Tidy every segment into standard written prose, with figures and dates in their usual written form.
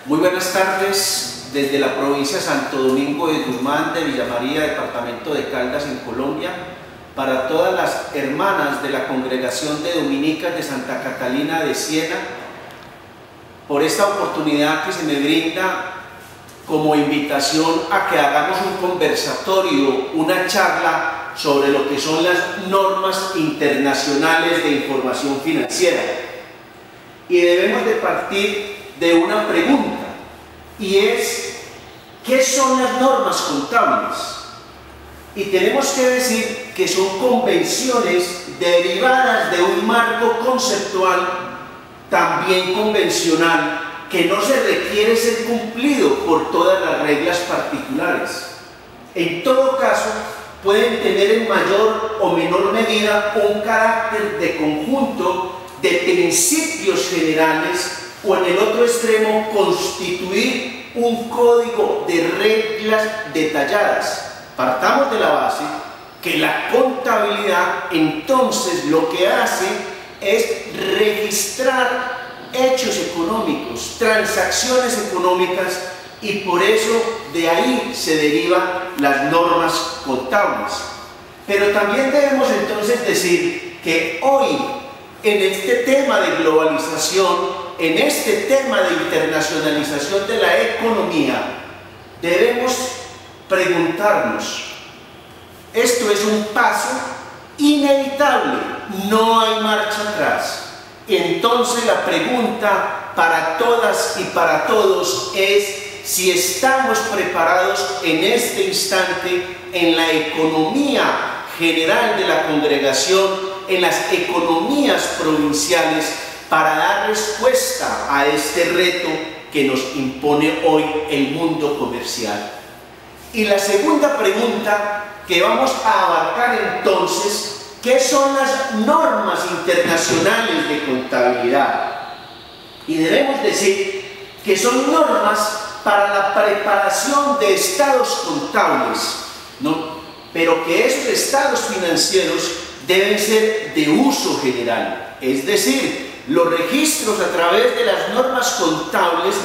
Muy buenas tardes desde la provincia de Santo Domingo de Guzmán, de Villa María, departamento de Caldas, en Colombia, para todas las hermanas de la Congregación de Dominicas de Santa Catalina de Siena, por esta oportunidad que se me brinda como invitación a que hagamos un conversatorio, una charla sobre lo que son las normas internacionales de información financiera. Y debemos de partir de una pregunta, y es: ¿qué son las normas contables? Y tenemos que decir que son convenciones derivadas de un marco conceptual también convencional, que no se requiere ser cumplido por todas las reglas particulares. En todo caso, pueden tener en mayor o menor medida un carácter de conjunto de principios generales, o en el otro extremo constituir un código de reglas detalladas. Partamos de la base que la contabilidad entonces lo que hace es registrar hechos económicos, transacciones económicas, y por eso de ahí se derivan las normas contables. Pero también debemos entonces decir que hoy, en este tema de globalización, en este tema de internacionalización de la economía, debemos preguntarnos: esto es un paso inevitable, no hay marcha atrás. Entonces la pregunta para todas y para todos es si estamos preparados en este instante en la economía general de la congregación, en las economías provinciales, para dar respuesta a este reto que nos impone hoy el mundo comercial. Y la segunda pregunta que vamos a abarcar entonces: ¿qué son las normas internacionales de contabilidad? Y debemos decir que son normas para la preparación de estados contables, ¿no? Pero que esos estados financieros deben ser de uso general, es decir, los registros a través de las normas contables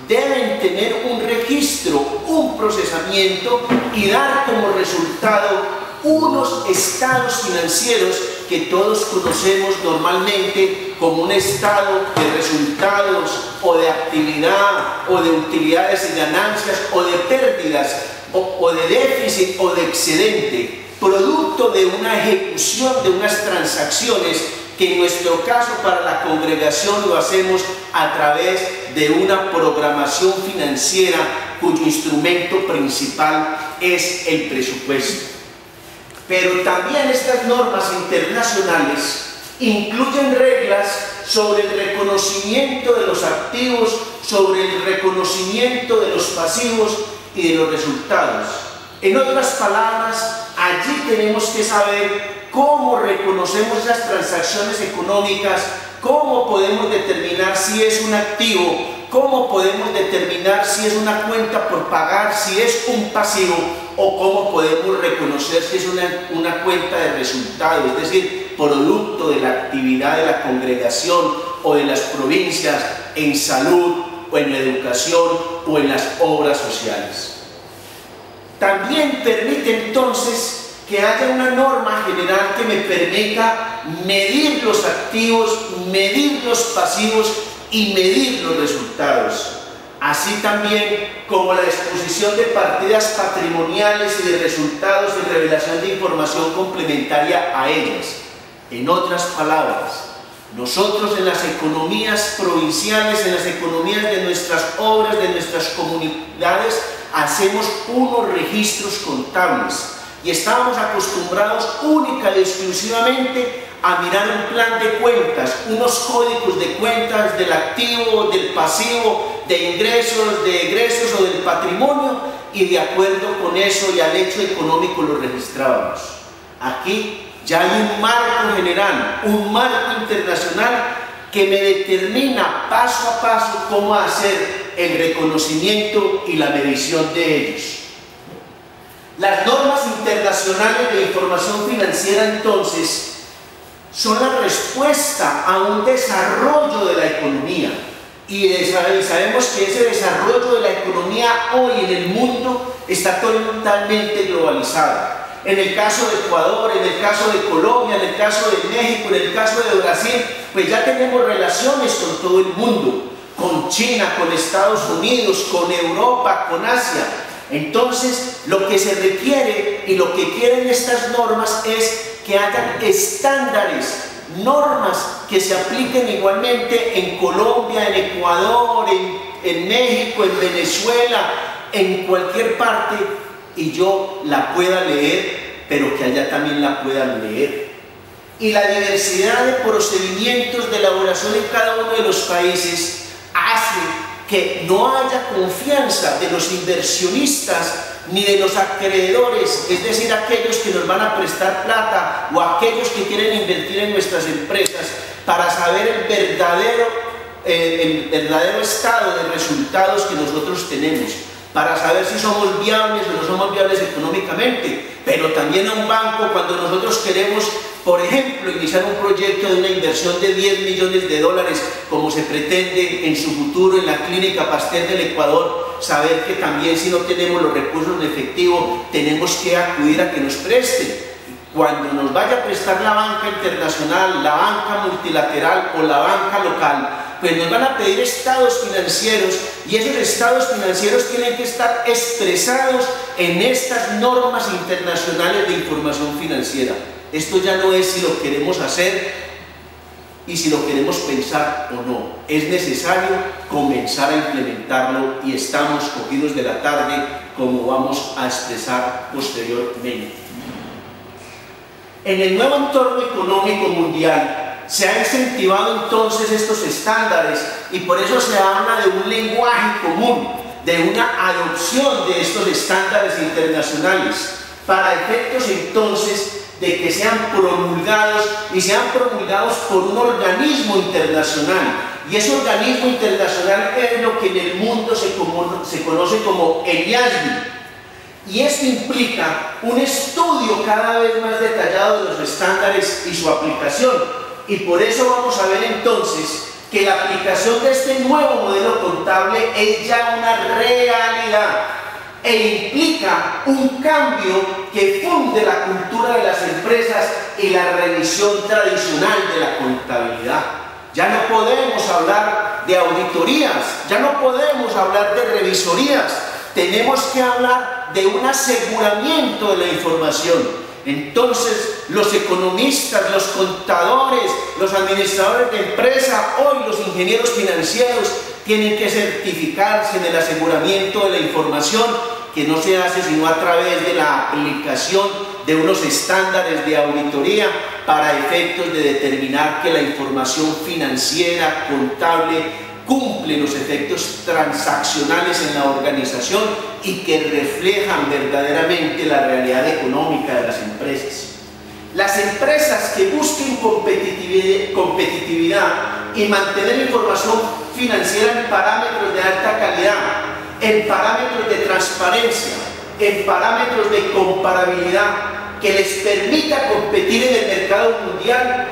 deben tener un registro, un procesamiento, y dar como resultado unos estados financieros que todos conocemos normalmente como un estado de resultados, o de actividad, o de utilidades y ganancias, o de pérdidas, o de déficit, o de excedente, producto de una ejecución de unas transacciones que en nuestro caso para la congregación lo hacemos a través de una programación financiera cuyo instrumento principal es el presupuesto. Pero también estas normas internacionales incluyen reglas sobre el reconocimiento de los activos, sobre el reconocimiento de los pasivos y de los resultados. En otras palabras, allí tenemos que saber cómo reconocemos esas transacciones económicas, cómo podemos determinar si es un activo, cómo podemos determinar si es una cuenta por pagar, si es un pasivo, o cómo podemos reconocer si es una cuenta de resultado, es decir, producto de la actividad de la congregación o de las provincias en salud, o en la educación, o en las obras sociales. También permite entonces que haya una norma general que me permita medir los activos, medir los pasivos y medir los resultados, así también como la exposición de partidas patrimoniales y de resultados de revelación de información complementaria a ellas. En otras palabras, nosotros en las economías provinciales, en las economías de nuestras obras, de nuestras comunidades, hacemos unos registros contables, y estábamos acostumbrados única y exclusivamente a mirar un plan de cuentas, unos códigos de cuentas del activo, del pasivo, de ingresos, de egresos o del patrimonio, y de acuerdo con eso y al hecho económico lo registrábamos. Aquí ya hay un marco general, un marco internacional que me determina paso a paso cómo hacer el reconocimiento y la medición de ellos. Las normas internacionales de información financiera entonces son la respuesta a un desarrollo de la economía. y sabemos que ese desarrollo de la economía hoy en el mundo está totalmente globalizado. En el caso de Ecuador, en el caso de Colombia, en el caso de México, en el caso de Brasil, pues ya tenemos relaciones con todo el mundo, con China, con Estados Unidos, con Europa, con Asia. Entonces, lo que se requiere y lo que quieren estas normas es que hayan estándares, normas que se apliquen igualmente en Colombia, en Ecuador, en México, en Venezuela, en cualquier parte, y yo la pueda leer, pero que allá también la puedan leer. Y la diversidad de procedimientos de elaboración en cada uno de los países hace que no haya confianza de los inversionistas ni de los acreedores, es decir, aquellos que nos van a prestar plata o aquellos que quieren invertir en nuestras empresas, para saber el verdadero estado de resultados que nosotros tenemos, para saber si somos viables o no somos viables económicamente. Pero también a un banco, cuando nosotros queremos, por ejemplo, iniciar un proyecto de una inversión de 10 millones de dólares, como se pretende en su futuro en la Clínica Pasteur del Ecuador, saber que también, si no tenemos los recursos en efectivo, tenemos que acudir a que nos presten. Cuando nos vaya a prestar la banca internacional, la banca multilateral o la banca local, pues nos van a pedir estados financieros, y esos estados financieros tienen que estar expresados en estas normas internacionales de información financiera. Esto ya no es si lo queremos hacer y si lo queremos pensar o no. Es necesario comenzar a implementarlo, y estamos cogidos de la tarde, como vamos a expresar posteriormente. En el nuevo entorno económico mundial se han incentivado entonces estos estándares, y por eso se habla de un lenguaje común, de una adopción de estos estándares internacionales, para efectos entonces de que sean promulgados, y sean promulgados por un organismo internacional. Y ese organismo internacional es lo que en el mundo se conoce como el IASB. Y esto implica un estudio cada vez más detallado de los estándares y su aplicación. Y por eso vamos a ver entonces que la aplicación de este nuevo modelo contable es ya una realidad, e implica un cambio que funde la cultura de las empresas y la revisión tradicional de la contabilidad. Ya no podemos hablar de auditorías, ya no podemos hablar de revisorías, tenemos que hablar de un aseguramiento de la información. Entonces, los economistas, los contadores, los administradores de empresa, hoy los ingenieros financieros, tienen que certificarse en el aseguramiento de la información, que no se hace sino a través de la aplicación de unos estándares de auditoría para efectos de determinar que la información financiera, contable, cumple los efectos transaccionales en la organización y que reflejan verdaderamente la realidad económica de las empresas. Las empresas que busquen competitividad y mantener información financiera en parámetros de alta calidad, en parámetros de transparencia, en parámetros de comparabilidad, que les permita competir en el mercado mundial,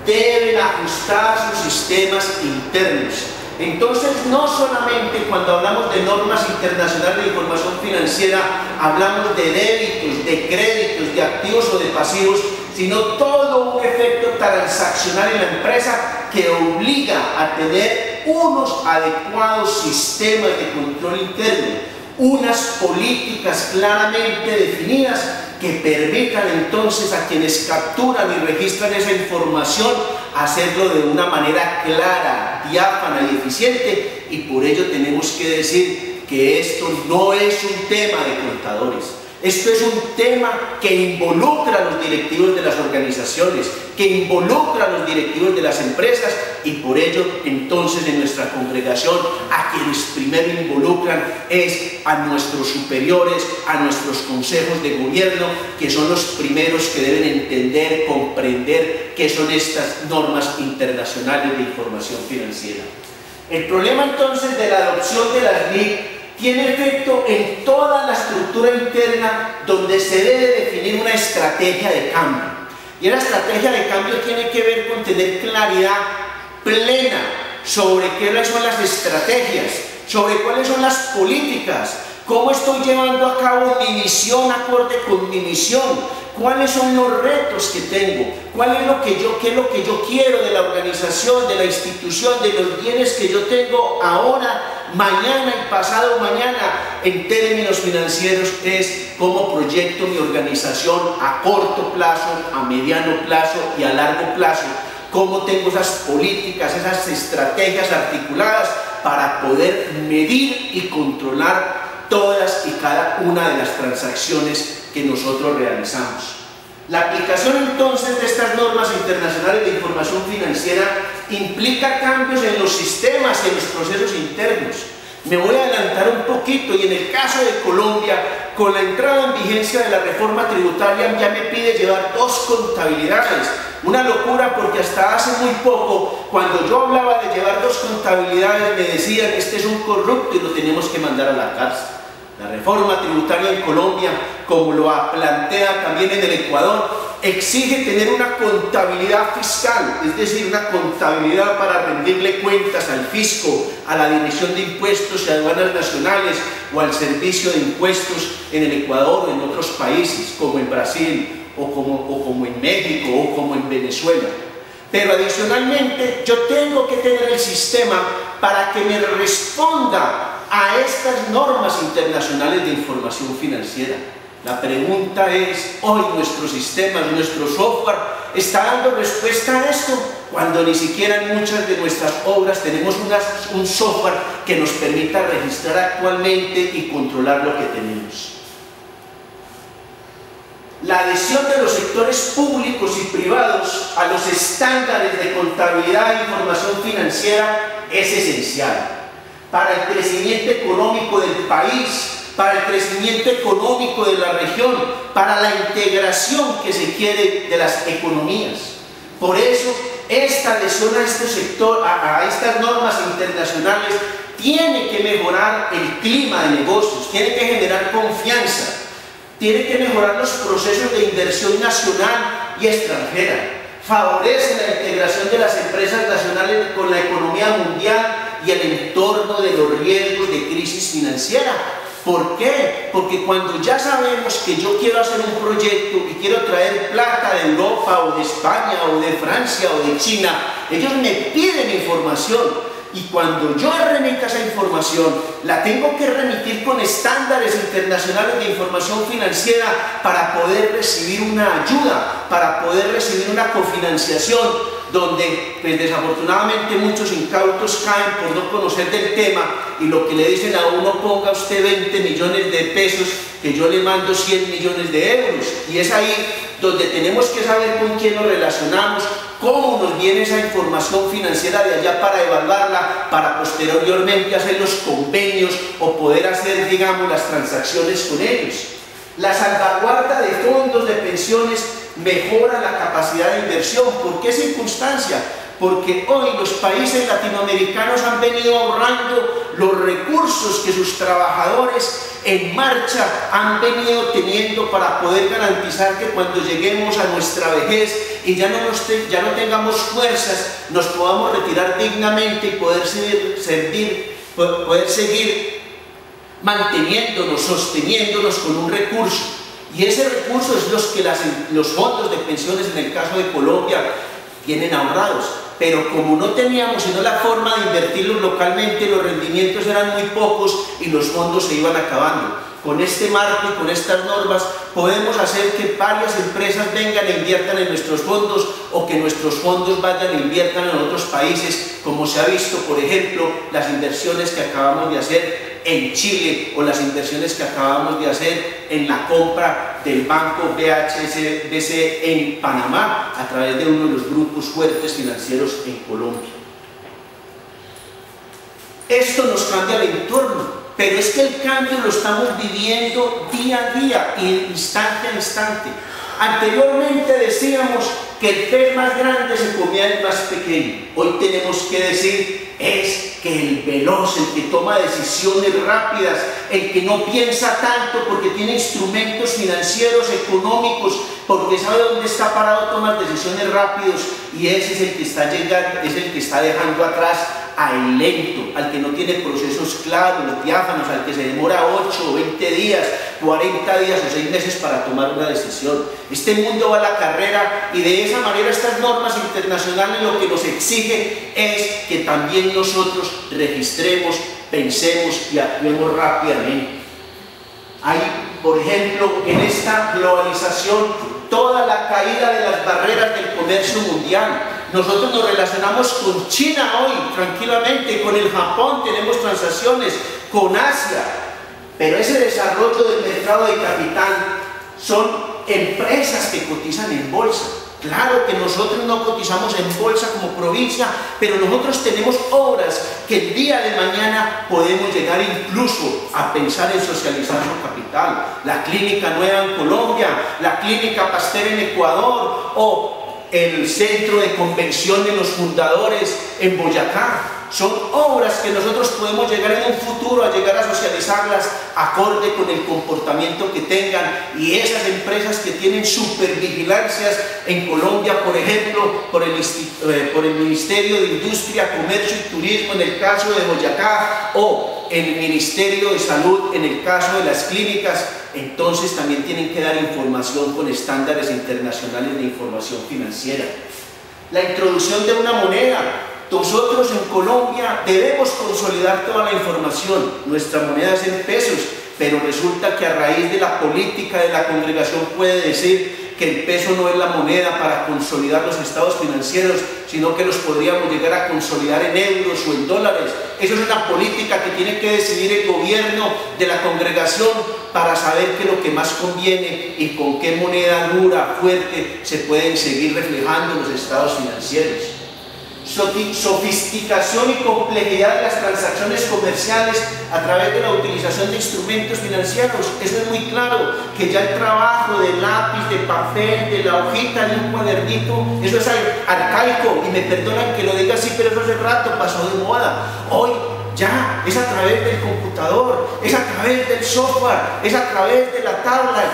deben ajustar sus sistemas internos. Entonces, no solamente cuando hablamos de normas internacionales de información financiera hablamos de débitos, de créditos, de activos o de pasivos, sino todo un efecto transaccional en la empresa que obliga a tener unos adecuados sistemas de control interno, unas políticas claramente definidas que permitan entonces a quienes capturan y registran esa información hacerlo de una manera clara, diáfana y eficiente. Y por ello tenemos que decir que esto no es un tema de contadores, esto es un tema que involucra a los directivos de las organizaciones, que involucra a los directivos de las empresas, y por ello entonces en nuestra congregación a quienes primero involucran es a nuestros superiores, a nuestros consejos de gobierno, que son los primeros que deben entender, comprender qué son estas normas internacionales de información financiera. El problema entonces de la adopción de las NIC tiene efecto en toda la estructura interna, donde se debe definir una estrategia de cambio. Y la estrategia de cambio tiene que ver con tener claridad plena sobre cuáles son las estrategias, sobre cuáles son las políticas, cómo estoy llevando a cabo mi misión acorde con mi misión, cuáles son los retos que tengo, qué es lo que yo quiero de la organización, de la institución, de los bienes que yo tengo ahora, mañana y pasado mañana. En términos financieros es cómo proyecto mi organización a corto plazo, a mediano plazo y a largo plazo, cómo tengo esas políticas, esas estrategias articuladas para poder medir y controlar todas y cada una de las transacciones que nosotros realizamos. La aplicación entonces de estas normas internacionales de información financiera implica cambios en los sistemas y en los procesos internos. Me voy a adelantar un poquito y en el caso de Colombia, con la entrada en vigencia de la reforma tributaria ya me pide llevar 2 contabilidades. Una locura porque hasta hace muy poco, cuando yo hablaba de llevar 2 contabilidades, me decían que este es un corrupto y lo tenemos que mandar a la cárcel. La reforma tributaria en Colombia, como lo plantea también en el Ecuador, exige tener una contabilidad fiscal, es decir, una contabilidad para rendirle cuentas al fisco, a la Dirección de Impuestos y Aduanas Nacionales o al Servicio de Impuestos en el Ecuador o en otros países, como en Brasil o como en México o como en Venezuela. Pero adicionalmente yo tengo que tener el sistema para que me responda a estas normas internacionales de información financiera. La pregunta es, hoy nuestro sistema, nuestro software, ¿está dando respuesta a esto? Cuando ni siquiera en muchas de nuestras obras tenemos un software que nos permita registrar actualmente y controlar lo que tenemos. La adhesión de los sectores públicos y privados a los estándares de contabilidad e información financiera es esencial para el crecimiento económico del país, para el crecimiento económico de la región, para la integración que se quiere de las economías. Por eso, esta adhesión a este sector, a estas normas internacionales, tiene que mejorar el clima de negocios, tiene que generar confianza, tiene que mejorar los procesos de inversión nacional y extranjera, favorece la integración de las empresas nacionales con la economía mundial y el entorno de los riesgos de crisis financiera. ¿Por qué? Porque cuando ya sabemos que yo quiero hacer un proyecto y quiero traer plata de Europa o de España o de Francia o de China, ellos me piden información. Y cuando yo remita esa información, la tengo que remitir con estándares internacionales de información financiera para poder recibir una ayuda, para poder recibir una cofinanciación, donde pues desafortunadamente muchos incautos caen por no conocer del tema y lo que le dicen a uno, ponga usted 20 millones de pesos que yo le mando 100 millones de euros. Y es ahí donde tenemos que saber con quién nos relacionamos, cómo nos viene esa información financiera de allá para evaluarla, para posteriormente hacer los convenios o poder hacer, digamos, las transacciones con ellos. La salvaguarda de fondos de pensiones mejora la capacidad de inversión. ¿Por qué circunstancia? Porque hoy los países latinoamericanos han venido ahorrando los recursos que sus trabajadores en marcha han venido teniendo para poder garantizar que cuando lleguemos a nuestra vejez y ya no tengamos fuerzas, nos podamos retirar dignamente y poder seguir manteniéndonos, sosteniéndonos con un recurso. Y ese recurso es los fondos de pensiones, en el caso de Colombia, tienen ahorrados. Pero como no teníamos sino la forma de invertirlos localmente, los rendimientos eran muy pocos y los fondos se iban acabando. Con este marco y con estas normas podemos hacer que varias empresas vengan e inviertan en nuestros fondos, o que nuestros fondos vayan e inviertan en otros países, como se ha visto, por ejemplo, las inversiones que acabamos de hacer en Chile o las inversiones que acabamos de hacer en la compra del banco BHSBC en Panamá a través de uno de los grupos fuertes financieros en Colombia. Esto nos cambia el entorno, pero es que el cambio lo estamos viviendo día a día, instante a instante. Anteriormente decíamos que el pez más grande se comía el más pequeño. Hoy tenemos que decir es que el veloz, el que toma decisiones rápidas, el que no piensa tanto porque tiene instrumentos financieros, económicos, porque sabe dónde está parado, toma decisiones rápidas, y ese es el que está llegando, es el que está dejando atrás al lento, al que no tiene procesos claros, diáfanos, al que se demora 8 o 20 días, 40 días o 6 meses para tomar una decisión. Este mundo va a la carrera y de esa manera estas normas internacionales lo que nos exige es que también nosotros registremos, pensemos y actuemos rápidamente. Hay, por ejemplo, en esta globalización, toda la caída de las barreras del comercio mundial. Nosotros nos relacionamos con China hoy, tranquilamente, con el Japón tenemos transacciones, con Asia, pero ese desarrollo del mercado de capital son empresas que cotizan en bolsa. Claro que nosotros no cotizamos en bolsa como provincia, pero nosotros tenemos obras que el día de mañana podemos llegar incluso a pensar en socializar su capital. La Clínica Nueva en Colombia, la Clínica Pasteur en Ecuador o el Centro de Convención de los Fundadores en Boyacá. Son obras que nosotros podemos llegar en un futuro a llegar a socializarlas acorde con el comportamiento que tengan, y esas empresas que tienen supervigilancias en Colombia, por ejemplo, por el Ministerio de Industria, Comercio y Turismo en el caso de Boyacá, o el Ministerio de Salud en el caso de las clínicas, entonces también tienen que dar información con estándares internacionales de información financiera. La introducción de una moneda. Nosotros en Colombia debemos consolidar toda la información. Nuestra moneda es en pesos, pero resulta que a raíz de la política de la congregación puede decir que el peso no es la moneda para consolidar los estados financieros, sino que los podríamos llegar a consolidar en euros o en dólares. Eso es una política que tiene que decidir el gobierno de la congregación para saber qué es lo que más conviene y con qué moneda dura, fuerte, se pueden seguir reflejando los estados financieros. Sofisticación y complejidad de las transacciones comerciales a través de la utilización de instrumentos financieros. Eso es muy claro, que ya el trabajo de lápiz, de papel, de la hojita, de un cuadernito, eso es arcaico, y me perdonan que lo diga así, pero eso hace rato pasó de moda. Hoy ya es a través del computador, es a través del software, es a través de la tablet,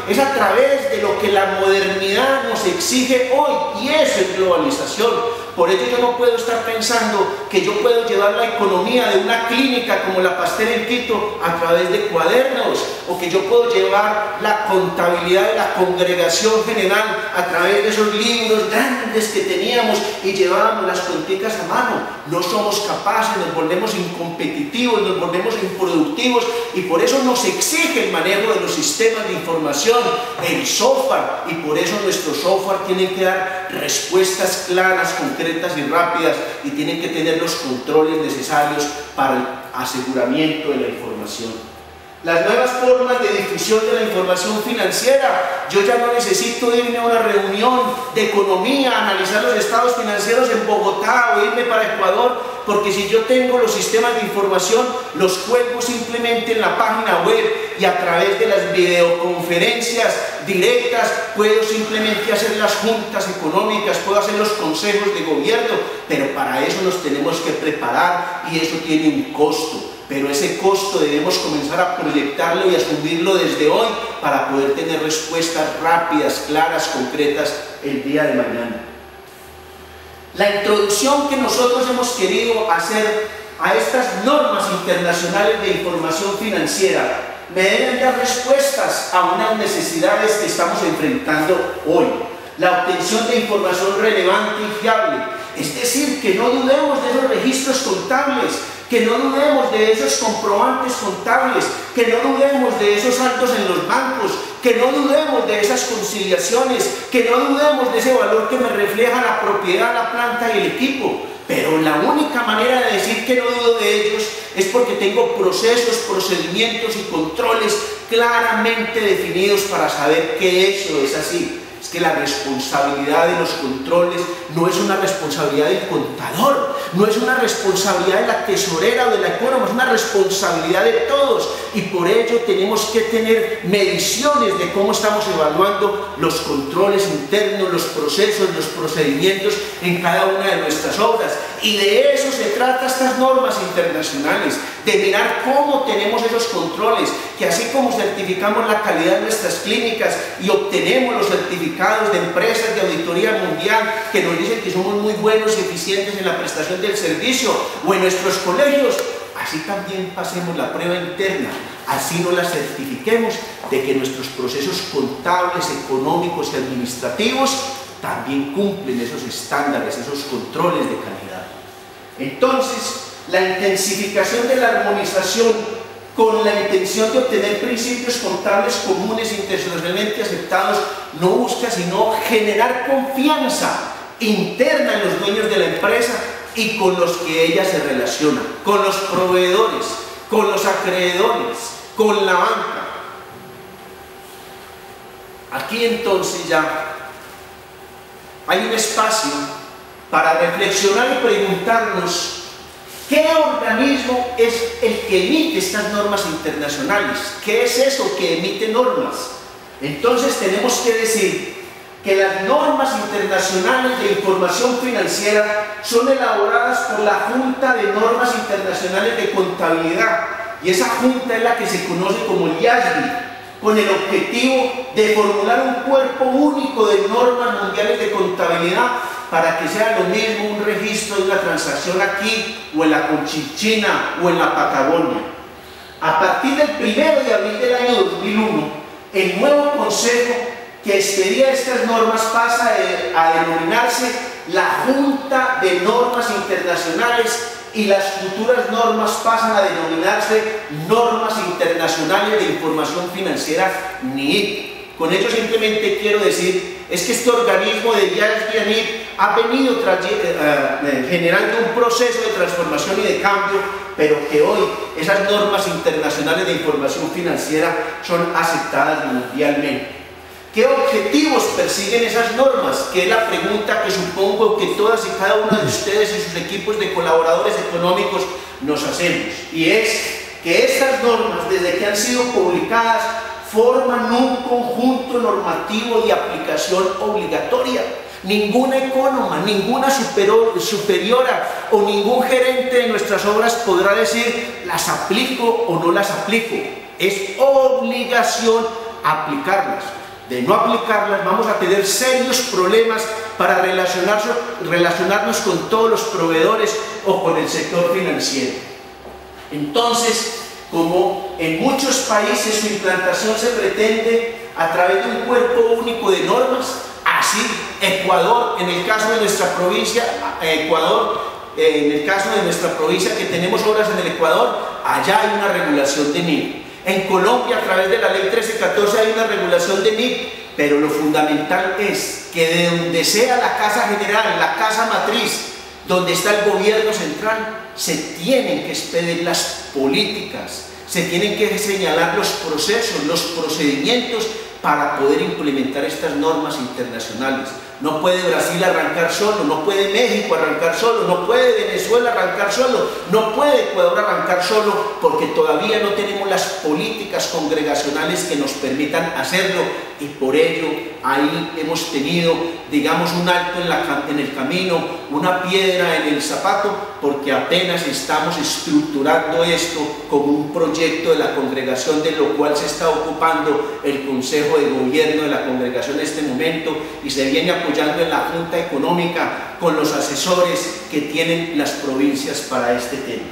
es a través de lo que la modernidad nos exige hoy, y eso es globalización. Por ello yo no puedo estar pensando que yo puedo llevar la economía de una clínica como la Pasteur en Quito a través de cuadernos, o que yo puedo llevar la contabilidad de la congregación general a través de esos libros grandes que teníamos y llevábamos las cuenticas a mano. No somos capaces, nos volvemos incompetitivos, nos volvemos improductivos, y por eso nos exige el manejo de los sistemas de información, el software, y por eso nuestro software tiene que dar respuestas claras, concretas y rápidas, y tienen que tener los controles necesarios para el aseguramiento de la información. Las nuevas formas de difusión de la información financiera. Yo ya no necesito irme a una reunión de economía, analizar los estados financieros en Bogotá o irme para Ecuador, porque si yo tengo los sistemas de información, los cuelgo simplemente en la página web, y a través de las videoconferencias directas puedo simplemente hacer las juntas económicas, puedo hacer los consejos de gobierno, pero para eso nos tenemos que preparar, y eso tiene un costo. Pero ese costo debemos comenzar a proyectarlo y asumirlo desde hoy para poder tener respuestas rápidas, claras, concretas el día de mañana. La introducción que nosotros hemos querido hacer a estas normas internacionales de información financiera me deben dar respuestas a unas necesidades que estamos enfrentando hoy. La obtención de información relevante y fiable, es decir, que no dudemos de esos registros contables, que no dudemos de esos comprobantes contables, que no dudemos de esos saldos en los bancos, que no dudemos de esas conciliaciones, que no dudemos de ese valor que me refleja la propiedad, la planta y el equipo. Pero la única manera de decir que no dudo de ellos es porque tengo procesos, procedimientos y controles claramente definidos para saber que eso es así. Es que la responsabilidad de los controles no es una responsabilidad del contador, no es una responsabilidad de la tesorera o de la ecónoma, es una responsabilidad de todos, y por ello tenemos que tener mediciones de cómo estamos evaluando los controles internos, los procesos, los procedimientos en cada una de nuestras obras. Y de eso se trata estas normas internacionales, de mirar cómo tenemos esos controles, que así como certificamos la calidad de nuestras clínicas y obtenemos los certificados de empresas de auditoría mundial que nos dicen que somos muy buenos y eficientes en la prestación del servicio, o en nuestros colegios, así también pasemos la prueba interna, así no la certifiquemos de que nuestros procesos contables, económicos y administrativos también cumplen esos estándares, esos controles de calidad. Entonces, la intensificación de la armonización con la intención de obtener principios contables comunes internacionalmente aceptados no busca sino generar confianza interna en los dueños de la empresa y con los que ella se relaciona, con los proveedores, con los acreedores, con la banca. Aquí entonces ya hay un espacio para reflexionar y preguntarnos ¿qué organismo es el que emite estas normas internacionales? ¿Qué es eso que emite normas? Entonces tenemos que decir que las normas internacionales de información financiera son elaboradas por la Junta de Normas Internacionales de Contabilidad, y esa junta es la que se conoce como el IASB, con el objetivo de formular un cuerpo único de normas mundiales de contabilidad para que sea lo mismo un registro de una transacción aquí o en la Conchinchina o en la Patagonia. A partir del 1 de abril del año 2001, el nuevo consejo que expedía estas normas pasa a denominarse la Junta de Normas Internacionales, y las futuras normas pasan a denominarse Normas Internacionales de Información Financiera, NIIF. Con ello simplemente quiero decir es que este organismo de IASB ha venido generando un proceso de transformación y de cambio, pero que hoy esas normas internacionales de información financiera son aceptadas mundialmente. ¿Qué objetivos persiguen esas normas? Que es la pregunta que supongo que todas y cada una de ustedes y sus equipos de colaboradores económicos nos hacemos. Y es que estas normas, desde que han sido publicadas, forman un conjunto normativo de aplicación obligatoria. Ninguna ecónoma, ninguna superiora o ningún gerente de nuestras obras podrá decir las aplico o no las aplico. Es obligación aplicarlas. De no aplicarlas vamos a tener serios problemas para relacionarnos con todos los proveedores o con el sector financiero. Entonces, como en muchos países su implantación se pretende a través de un cuerpo único de normas, así Ecuador, en el caso de nuestra provincia, en el caso de nuestra provincia que tenemos obras en el Ecuador, allá hay una regulación de NIIF. En Colombia, a través de la ley 1314, hay una regulación de NIIF, pero lo fundamental es que de donde sea la casa general, la casa matriz, donde está el gobierno central, se tienen que expedir las políticas, se tienen que señalar los procesos, los procedimientos para poder implementar estas normas internacionales. No puede Brasil arrancar solo, no puede México arrancar solo, no puede Venezuela arrancar solo, no puede Ecuador arrancar solo, porque todavía no tenemos las políticas congregacionales que nos permitan hacerlo, y por ello ahí hemos tenido, digamos, un alto en el camino, una piedra en el zapato, porque apenas estamos estructurando esto como un proyecto de la congregación, de lo cual se está ocupando el Consejo de Gobierno de la congregación en este momento, y se viene apoyando en la Junta Económica con los asesores que tienen las provincias para este tema.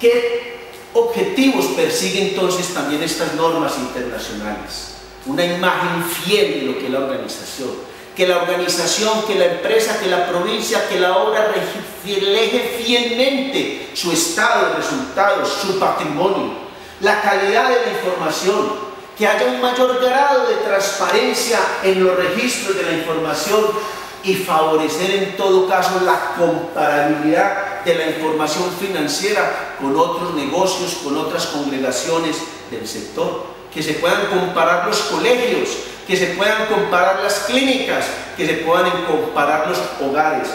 ¿Qué objetivos persiguen entonces también estas normas internacionales? Una imagen fiel de lo que es la organización, que la empresa, que la provincia, que la obra refleje fielmente su estado de resultados, su patrimonio, la calidad de la información, que haya un mayor grado de transparencia en los registros de la información y favorecer en todo caso la comparabilidad de la información financiera con otros negocios, con otras congregaciones del sector, que se puedan comparar los colegios, que se puedan comparar las clínicas, que se puedan comparar los hogares.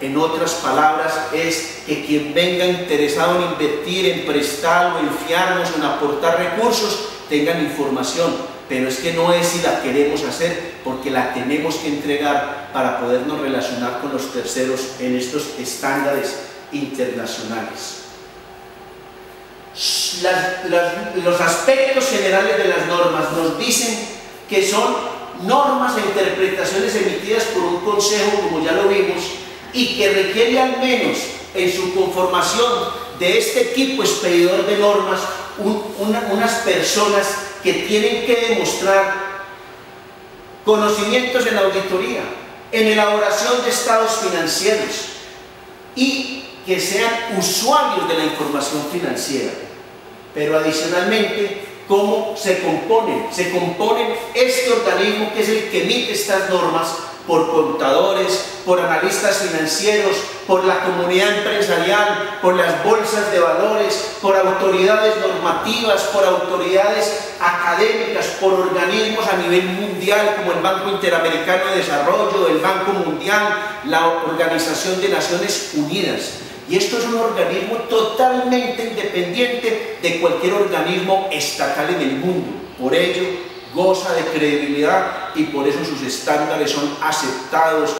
En otras palabras, es que quien venga interesado en invertir, en prestar o en fiarnos, en aportar recursos, tengan información, pero es que no es si la queremos hacer, porque la tenemos que entregar para podernos relacionar con los terceros en estos estándares internacionales. Los aspectos generales de las normas nos dicen que son normas e interpretaciones emitidas por un consejo, como ya lo vimos, y que requiere al menos en su conformación de este equipo expedidor de normas unas personas que tienen que demostrar conocimientos en auditoría, en elaboración de estados financieros y que sean usuarios de la información financiera. Pero adicionalmente, ¿cómo se componen? Se componen este organismo que es el que emite estas normas por contadores, por analistas financieros, por la comunidad empresarial, por las bolsas de valores, por autoridades normativas, por autoridades académicas, por organismos a nivel mundial como el Banco Interamericano de Desarrollo, el Banco Mundial, la Organización de Naciones Unidas. Y esto es un organismo totalmente independiente de cualquier organismo estatal en el mundo. Por ello, goza de credibilidad y por eso sus estándares son aceptados